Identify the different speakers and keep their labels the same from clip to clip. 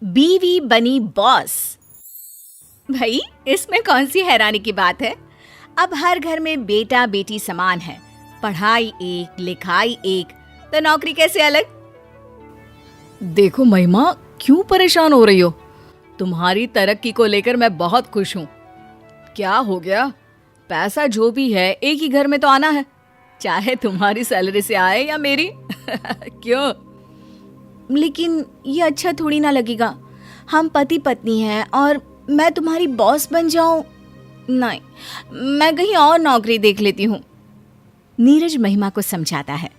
Speaker 1: बीवी बनी बॉस। भाई इसमें कौन सी हैरानी की बात है। अब हर घर में बेटा बेटी समान है, पढ़ाई एक लिखाई एक, तो नौकरी कैसे अलग।
Speaker 2: देखो महिमा, क्यों परेशान हो रही हो? तुम्हारी तरक्की को लेकर मैं बहुत खुश हूँ। क्या हो गया? पैसा जो भी है एक ही घर में तो आना है, चाहे तुम्हारी सैलरी से आए या मेरी। क्यों?
Speaker 1: लेकिन ये अच्छा थोड़ी ना लगेगा। हम पति पत्नी हैं और मैं तुम्हारी बॉस बन जाऊं? नहीं, मैं कहीं और नौकरी देख लेती हूँ। नीरज महिमा को समझाता है।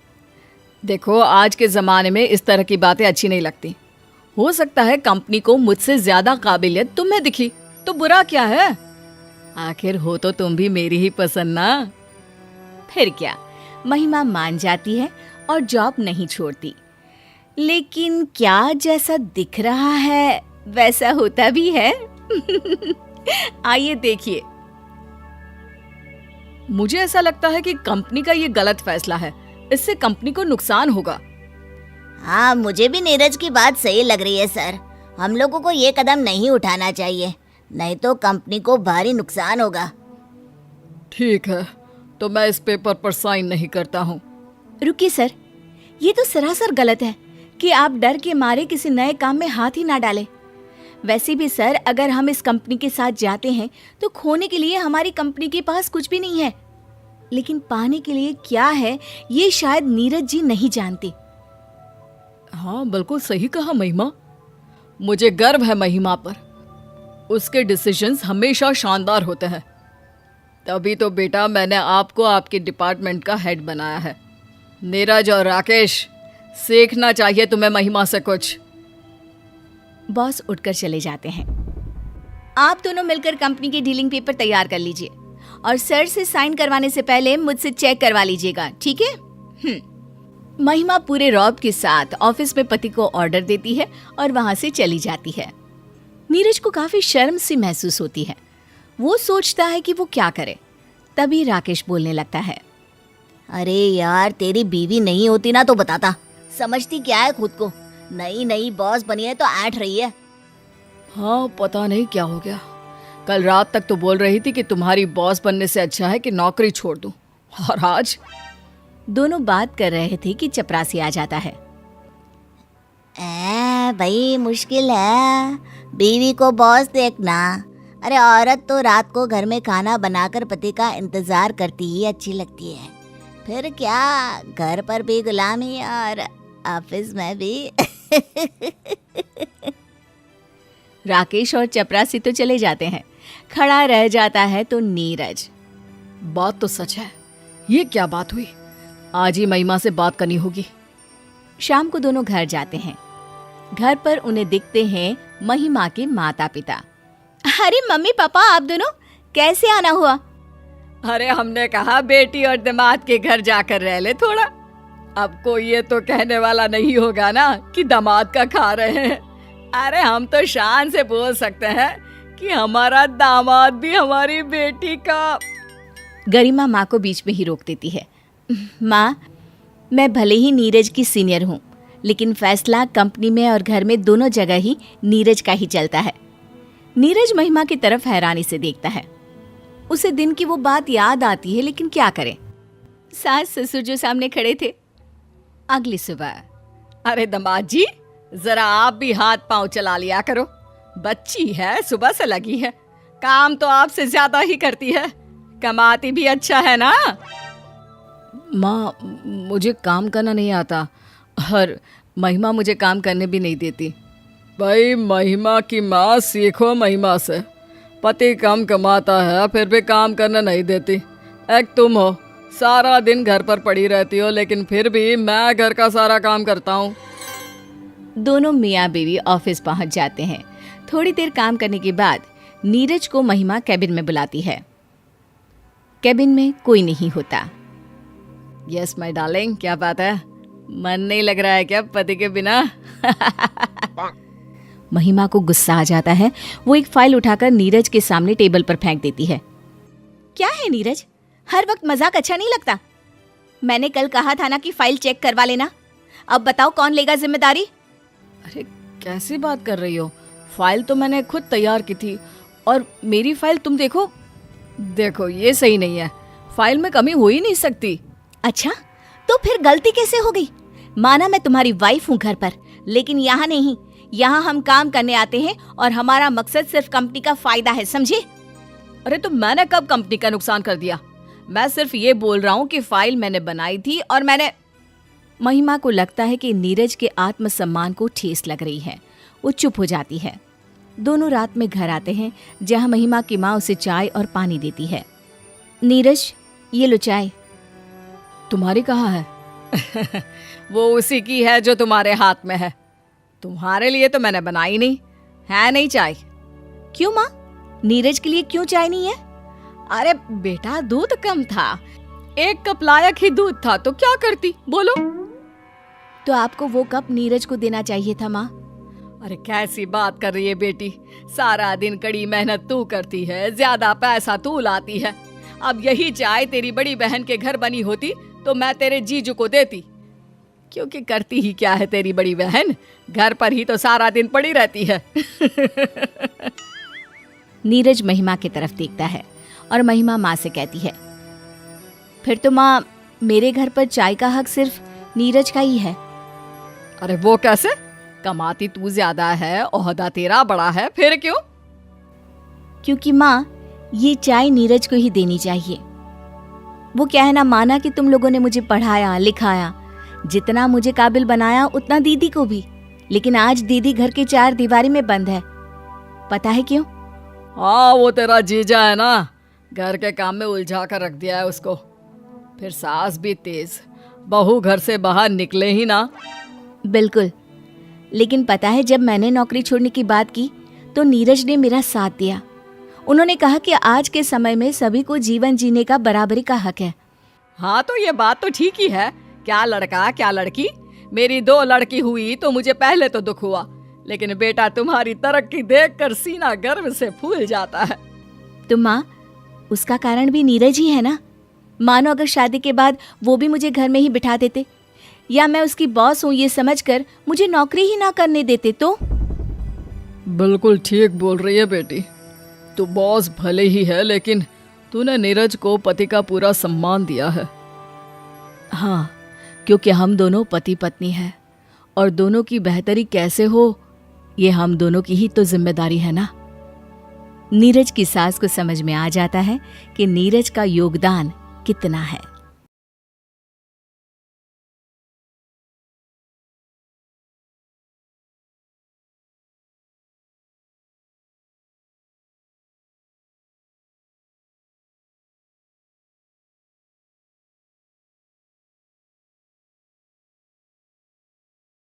Speaker 2: देखो, आज के ज़माने में इस तरह की बातें अच्छी नहीं लगती। हो सकता है कंपनी को मुझसे ज़्यादा काबिलियत तुम्हें दिखी, तो बुरा क्या है? आखिर हो तो तुम भी मेरी ही पसंद ना।
Speaker 1: फिर क्या, महिमा मान जाती है और जॉब नहीं छोड़ती। लेकिन क्या जैसा दिख रहा है वैसा होता भी है? आइए देखिए।
Speaker 2: मुझे ऐसा लगता है कि कंपनी का ये गलत फैसला है, इससे कंपनी को नुकसान होगा।
Speaker 3: हाँ, मुझे भी नीरज की बात सही लग रही है सर। हम लोगों को ये कदम नहीं उठाना चाहिए, नहीं तो कंपनी को भारी नुकसान होगा।
Speaker 2: ठीक है, तो मैं इस पेपर पर साइन नहीं करता हूँ।
Speaker 1: रुकिए सर, ये तो सरासर गलत है कि आप डर के मारे किसी नए काम में हाथ ही ना डालें। वैसे भी सर, अगर हम इस कंपनी के साथ जाते हैं तो खोने के लिए हमारी कंपनी के पास कुछ भी नहीं है, लेकिन पाने के लिए क्या है ये शायद नीरज जी नहीं जानते।
Speaker 2: हाँ, बिल्कुल सही कहा महिमा। मुझे गर्व है महिमा पर, उसके डिसीजंस हमेशा शानदार होते हैं। तभी तो बेटा मैंने आपको आपके डिपार्टमेंट का हेड बनाया है। नीरज और राकेश, सीखना चाहिए तुम्हें महिमा से कुछ।
Speaker 1: बॉस उठकर चले जाते हैं। आप दोनों मिलकर कंपनी के डीलिंग पेपर तैयार कर लीजिए और सर से साइन करवाने से पहले मुझसे चेक करवा लीजिएगा, ठीक है? महिमा पूरे रौब के साथ ऑफिस में पति को ऑर्डर देती है और वहां से चली जाती है। नीरज को काफी शर्म सी महसूस होती है। वो सोचता है कि वो क्या करे। तभी राकेश बोलने लगता है।
Speaker 3: अरे यार, तेरी बीवी नहीं होती ना तो बताता। समझती क्या है खुद को, नई नई बॉस बनी है तो ऐंठ रही है।
Speaker 2: हाँ, पता नहीं क्या हो गया। कल रात तक तो बोल रही थी कि तुम्हारी बॉस बनने से अच्छा है कि नौकरी छोड़ दूं, और आज?
Speaker 1: दोनों बात कर रहे थे कि चपरासी आ जाता है।
Speaker 3: भाई मुश्किल है, बीवी को बॉस देखना। अरे औरत तो रात को घर में खाना बनाकर पति का इंतजार करती ही अच्छी लगती है, फिर क्या घर पर भी गुलामी और ऑफिस में भी।
Speaker 1: राकेश और चपरासी तो चले जाते हैं। खड़ा रह जाता है तो नीरज।
Speaker 2: बात तो सच है, ये क्या बात हुई? आज ही महिमा से बात करनी होगी।
Speaker 1: शाम को दोनों घर जाते हैं। घर पर उन्हें दिखते हैं महिमा के माता पिता। अरे मम्मी पापा, आप दोनों कैसे आना हुआ?
Speaker 2: अरे हमने कहा बेटी और दामाद के घर जाकर रह ले थोड़ा। अब कोई ये तो कहने वाला नहीं होगा ना कि दामाद का खा रहे हैं। अरे हम तो शान से बोल सकते हैं कि हमारा दामाद भी हमारी बेटी का।
Speaker 1: गरिमा माँ को बीच में ही रोक देती है। माँ, मैं भले ही नीरज की सीनियर हूँ, लेकिन फैसला कंपनी में और घर में दोनों जगह ही नीरज का ही चलता है। नीरज महिमा की तरफ हैरानी से देखता है। उसे दिन की वो बात याद आती है, लेकिन क्या करे, सास ससुर जो सामने खड़े थे। अगली सुबह।
Speaker 2: अरे दामाद जी, जरा आप भी हाथ पांव चला लिया करो। बच्ची है, सुबह से लगी है, काम तो आपसे ज्यादा ही करती है, कमाती भी अच्छा है ना। माँ, मुझे काम करना नहीं आता और महिमा मुझे काम करने भी नहीं देती। भाई महिमा की माँ, सीखो महिमा से। पति कम कमाता है फिर भी काम करना नहीं देती। एक तुम हो, सारा दिन घर पर पड़ी रहती हो, लेकिन फिर भी मैं घर का सारा काम करता हूँ।
Speaker 1: दोनों मियाँ बीवी ऑफिस पहुंच जाते हैं। थोड़ी देर काम करने के बाद नीरज को महिमा कैबिन में बुलाती है। कैबिन में कोई नहीं होता।
Speaker 2: यस माय डार्लिंग, क्या बात है? मन नहीं लग रहा है क्या पति के बिना?
Speaker 1: महिमा को गुस्सा आ जाता है। वो एक फाइल उठाकर नीरज के सामने टेबल पर फेंक देती है। क्या है नीरज, हर वक्त मजाक अच्छा नहीं लगता। मैंने कल कहा था ना कि फाइल चेक करवा लेना। अब बताओ कौन लेगा जिम्मेदारी?
Speaker 2: अरे कैसी बात कर रही हो? फाइल तो मैंने खुद तैयार की थी और मेरी फाइल तुम देखो। देखो ये सही नहीं है, फाइल में कमी हो ही नहीं सकती।
Speaker 1: अच्छा, तो फिर गलती कैसे हो गई? माना मैं तुम्हारी वाइफ हूँ घर पर, लेकिन यहाँ नहीं। यहाँ हम काम करने आते हैं और हमारा मकसद सिर्फ कंपनी का फायदा है, समझे?
Speaker 2: अरे तो मैंने कब कंपनी का नुकसान कर दिया? मैं सिर्फ ये बोल रहा हूँ कि फाइल मैंने बनाई थी और मैंने।
Speaker 1: महिमा को लगता है कि नीरज के आत्मसम्मान को ठेस लग रही है। वो चुप हो जाती है। दोनों रात में घर आते हैं, जहाँ महिमा की माँ उसे चाय और पानी देती है। नीरज, ये लो चाय।
Speaker 2: तुम्हारी कहाँ है? वो उसी की है जो तुम्हारे हाथ में है। तुम्हारे लिए तो मैंने बनाई नहीं है, नहीं चाय।
Speaker 1: क्यों माँ? नीरज के लिए क्यों चाय नहीं है?
Speaker 2: अरे बेटा, दूध कम था, 1 कप लायक ही दूध था, तो क्या करती बोलो?
Speaker 1: तो आपको वो कप नीरज को देना चाहिए था माँ।
Speaker 2: अरे कैसी बात कर रही है बेटी, सारा दिन कड़ी मेहनत तू करती है, ज्यादा पैसा तू लाती है। अब यही चाय तेरी बड़ी बहन के घर बनी होती तो मैं तेरे जीजू को देती, क्योंकि करती ही क्या है तेरी बड़ी बहन, घर पर ही तो सारा दिन पड़ी रहती है।
Speaker 1: नीरज महिमा की तरफ देखता है और महिमा माँ से कहती है, फिर तो माँ, मेरे घर पर चाय का हक सिर्फ नीरज का ही है।
Speaker 2: अरे वो कैसे? कमाती तू ज्यादा है, ओहदा तेरा बड़ा है, फिर क्यों?
Speaker 1: क्योंकि माँ, ये चाय नीरज को ही देनी चाहिए। वो कहना माना कि तुम लोगों ने मुझे पढ़ाया लिखाया, जितना मुझे काबिल बनाया उतना दीदी को भी, लेकिन आज दीदी घर के 4 दीवारी में बंद है। पता है क्यों?
Speaker 2: हाँ, वो तेरा जीजा है ना, घर के काम में उलझा कर रख दिया है उसको। फिर सास भी तेज, बहू घर से बाहर निकले ही ना।
Speaker 1: बिल्कुल, लेकिन पता है जब मैंने नौकरी छोड़ने की बात की तो नीरज ने मेरा साथ दिया। उन्होंने कहा कि आज के समय में सभी को जीवन जीने का बराबरी का हक है।
Speaker 2: हाँ, तो ये बात तो ठीक ही है, क्या लड़का क्या लड़की। मेरी 2 लड़की हुई तो मुझे पहले तो दुख हुआ, लेकिन बेटा तुम्हारी तरक्की देखकर सीना गर्व से फूल जाता है।
Speaker 1: तो माँ, उसका कारण भी नीरज ही है ना। मानो अगर शादी के बाद वो भी मुझे घर में ही बिठा देते, या मैं उसकी बॉस हूँ ये समझकर मुझे नौकरी ही ना करने देते तो।
Speaker 2: बिल्कुल ठीक बोल रही है बेटी, तू बॉस भले ही है, लेकिन तूने नीरज को पति का पूरा सम्मान दिया है।
Speaker 1: हाँ, क्योंकि हम दोनों पति पत्नी हैं और दोनों की बेहतरी कैसे हो ये हम दोनों की ही तो जिम्मेदारी है ना। नीरज की सास को समझ में आ जाता है कि नीरज का योगदान कितना है।